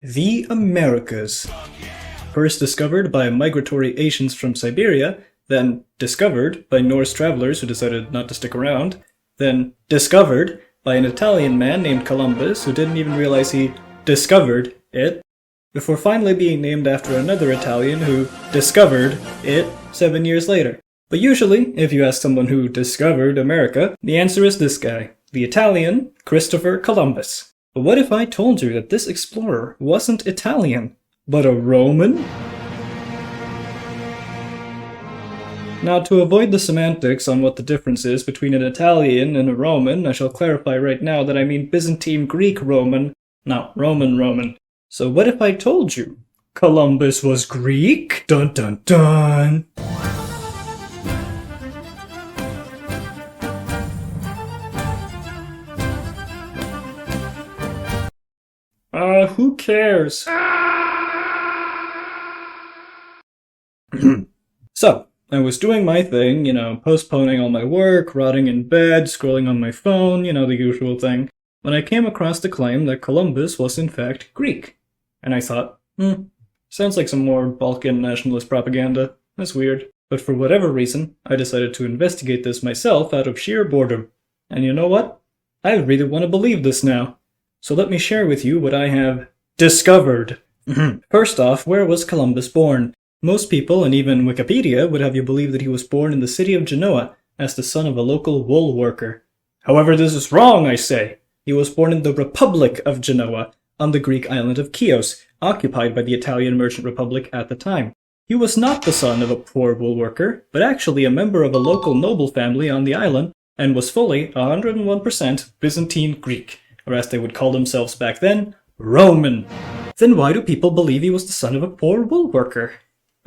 The Americas. First discovered by migratory Asians from Siberia, then discovered by Norse travelers who decided not to stick around, then discovered by an Italian man named Columbus who didn't even realize he discovered it, before finally being named after another Italian who discovered it 7 years later. But usually, if you ask someone who discovered America, the answer is this guy, the Italian Christopher Columbus. But what if I told you that this explorer wasn't Italian, but a Roman? Now, to avoid the semantics on what the difference is between an Italian and a Roman, I shall clarify right now that I mean Byzantine Greek Roman, not Roman. So what if I told you Columbus was Greek? Dun dun dun! Who cares? So, I was doing my thing, postponing all my work, rotting in bed, scrolling on my phone, the usual thing, when I came across the claim that Columbus was in fact Greek. And I thought, sounds like some more Balkan nationalist propaganda. That's weird. But for whatever reason, I decided to investigate this myself out of sheer boredom. And you know what? I really want to believe this now. So let me share with you what I have discovered. First off, where was Columbus born? Most people, and even Wikipedia, would have you believe that he was born in the city of Genoa as the son of a local wool worker. However, this is wrong, I say. He was born in the Republic of Genoa, on the Greek island of Chios, occupied by the Italian merchant republic at the time. He was not the son of a poor wool worker, but actually a member of a local noble family on the island, and was fully 101% Byzantine Greek, or as they would call themselves back then, Roman. Then why do people believe he was the son of a poor wool worker?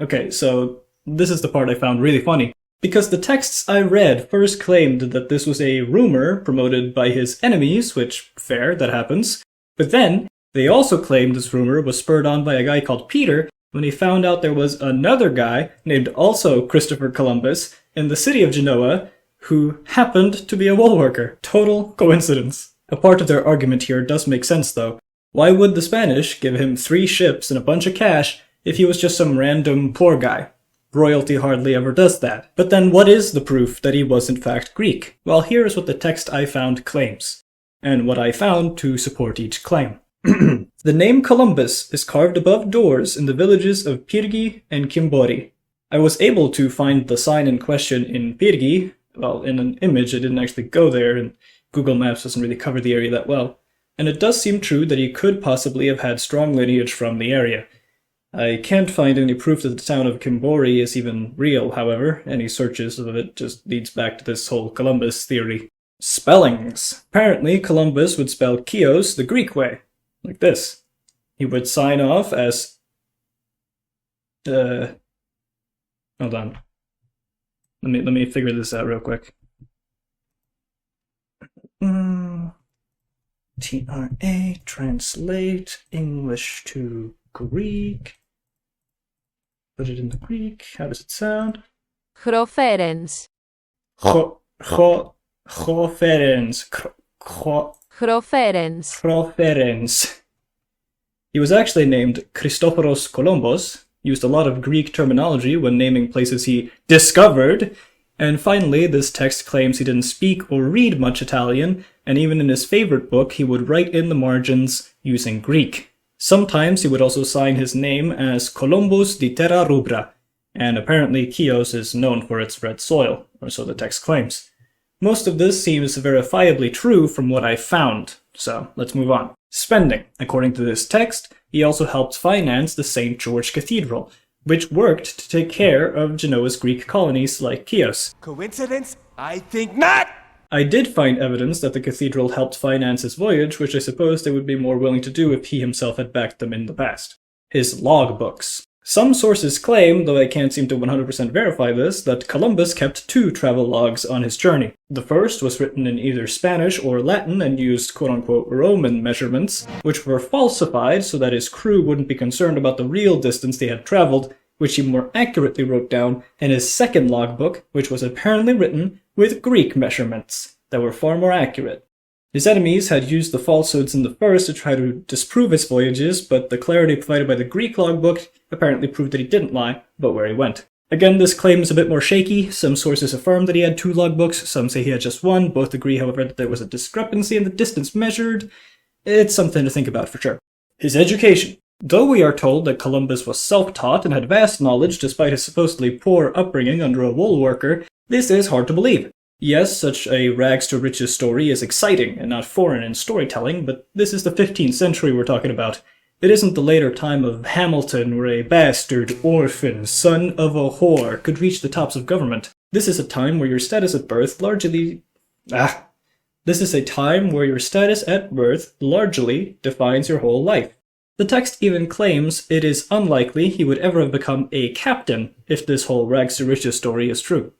Okay, so this is the part I found really funny, because the texts I read first claimed that this was a rumor promoted by his enemies, which, fair, that happens, but then they also claimed this rumor was spurred on by a guy called Peter when he found out there was another guy named also Christopher Columbus in the city of Genoa who happened to be a wool worker. Total coincidence. A part of their argument here does make sense though. Why would the Spanish give him 3 ships and a bunch of cash if he was just some random poor guy? Royalty hardly ever does that. But then what is the proof that he was in fact Greek? Well, here's what the text I found claims, and what I found to support each claim. The name Columbus is carved above doors in the villages of Pyrgi and Kimbori. I was able to find the sign in question in Pyrgi, well, in an image. I didn't actually go there, and Google Maps doesn't really cover the area that well. And it does seem true that he could possibly have had strong lineage from the area. I can't find any proof that the town of Kimbori is even real, however. Any searches of it just leads back to this whole Columbus theory. Spellings. Apparently, Columbus would spell Chios the Greek way, like this. He would sign off as... Hold on. Let me figure this out real quick. TRA, translate English to Greek. Put it in the Greek. How does it sound? Chroferens. Chroferens. Chroferens. Chroferens. He was actually named Christoforos Kolombos, used a lot of Greek terminology when naming places he discovered, and finally this text claims he didn't speak or read much Italian, and even in his favorite book he would write in the margins using Greek. Sometimes he would also sign his name as Columbus di Terra Rubra, and apparently Chios is known for its red soil, or so the text claims. Most of this seems verifiably true from what I found, so let's move on. Spending. According to this text, he also helped finance the St. George Cathedral, which worked to take care of Genoa's Greek colonies like Chios. Coincidence? I think not! I did find evidence that the cathedral helped finance his voyage, which I suppose they would be more willing to do if he himself had backed them in the past. His logbooks. Some sources claim, though I can't seem to 100% verify this, that Columbus kept 2 travel logs on his journey. The first was written in either Spanish or Latin and used quote-unquote Roman measurements, which were falsified so that his crew wouldn't be concerned about the real distance they had traveled, which he more accurately wrote down in his second logbook, which was apparently written with Greek measurements that were far more accurate. His enemies had used the falsehoods in the first to try to disprove his voyages, but the clarity provided by the Greek logbook apparently proved that he didn't lie about where he went. Again, this claim is a bit more shaky. Some sources affirm that he had 2 logbooks, some say he had just 1. Both agree, however, that there was a discrepancy in the distance measured. It's something to think about for sure. His education. Though we are told that Columbus was self-taught and had vast knowledge despite his supposedly poor upbringing under a wool worker, this is hard to believe. Yes, such a rags-to-riches story is exciting and not foreign in storytelling, but this is the 15th century we're talking about. It isn't the later time of Hamilton where a bastard, orphan, son of a whore could reach the tops of government. This is a time where your status at birth largely defines your whole life. The text even claims it is unlikely he would ever have become a captain if this whole rags-to-riches story is true.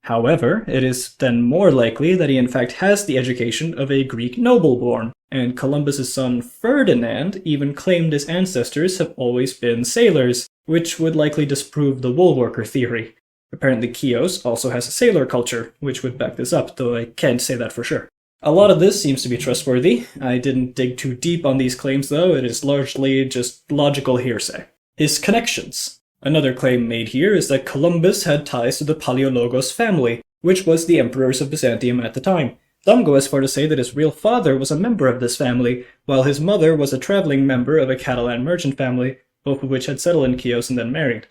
However, it is then more likely that he in fact has the education of a Greek noble-born, and Columbus's son Ferdinand even claimed his ancestors have always been sailors, which would likely disprove the wool worker theory. Apparently Chios also has a sailor culture, which would back this up, though I can't say that for sure. A lot of this seems to be trustworthy. I didn't dig too deep on these claims though, it is largely just logical hearsay. His connections. Another claim made here is that Columbus had ties to the Palaiologos family, which was the emperors of Byzantium at the time. Some go as far to say that his real father was a member of this family, while his mother was a traveling member of a Catalan merchant family, both of which had settled in Chios and then married.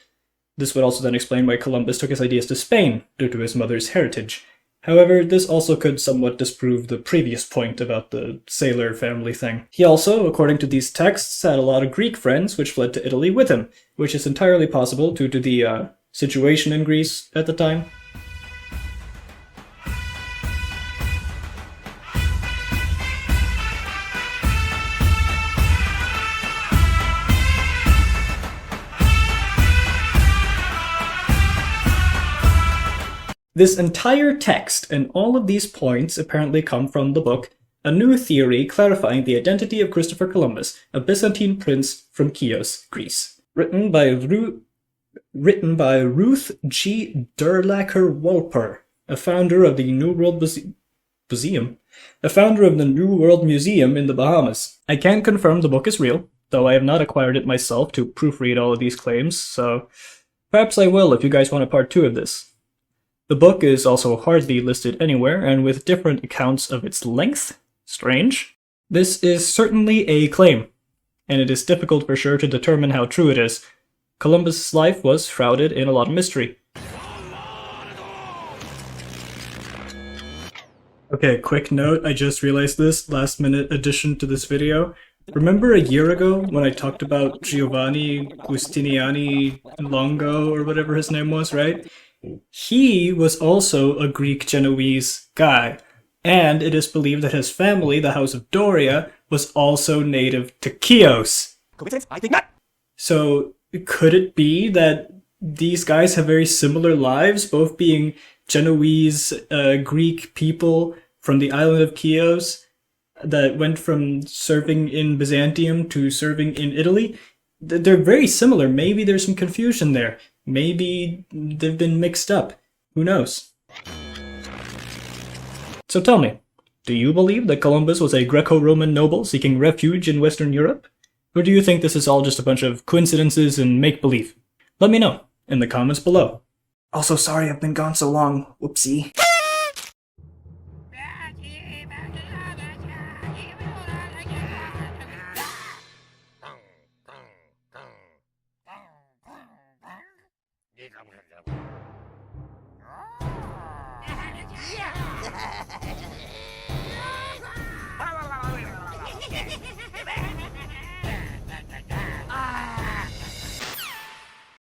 This would also then explain why Columbus took his ideas to Spain, due to his mother's heritage. However, this also could somewhat disprove the previous point about the sailor family thing. He also, according to these texts, had a lot of Greek friends which fled to Italy with him, which is entirely possible due to the situation in Greece at the time. This entire text and all of these points apparently come from the book A New Theory Clarifying the Identity of Christopher Columbus, a Byzantine Prince from Chios, Greece. Written by Ruth G. Durlacher-Wolper, a founder of the New World Museum in the Bahamas. I can confirm the book is real, though I have not acquired it myself to proofread all of these claims, so perhaps I will if you guys want a part 2 of this. The book is also hardly listed anywhere, and with different accounts of its length. Strange. This is certainly a claim, and it is difficult for sure to determine how true it is. Columbus's life was shrouded in a lot of mystery. Okay, quick note, I just realized this, last minute addition to this video. Remember a year ago when I talked about Giovanni Giustiniani Longo, or whatever his name was, right? He was also a Greek-Genoese guy, and it is believed that his family, the House of Doria, was also native to Chios. Coincidence? I think not. So, could it be that these guys have very similar lives, both being Genoese Greek people from the island of Chios that went from serving in Byzantium to serving in Italy? They're very similar. Maybe there's some confusion there. Maybe they've been mixed up. Who knows? So tell me, do you believe that Columbus was a Greco-Roman noble seeking refuge in Western Europe? Or do you think this is all just a bunch of coincidences and make-believe? Let me know in the comments below. Also, sorry I've been gone so long. Whoopsie. Yeah!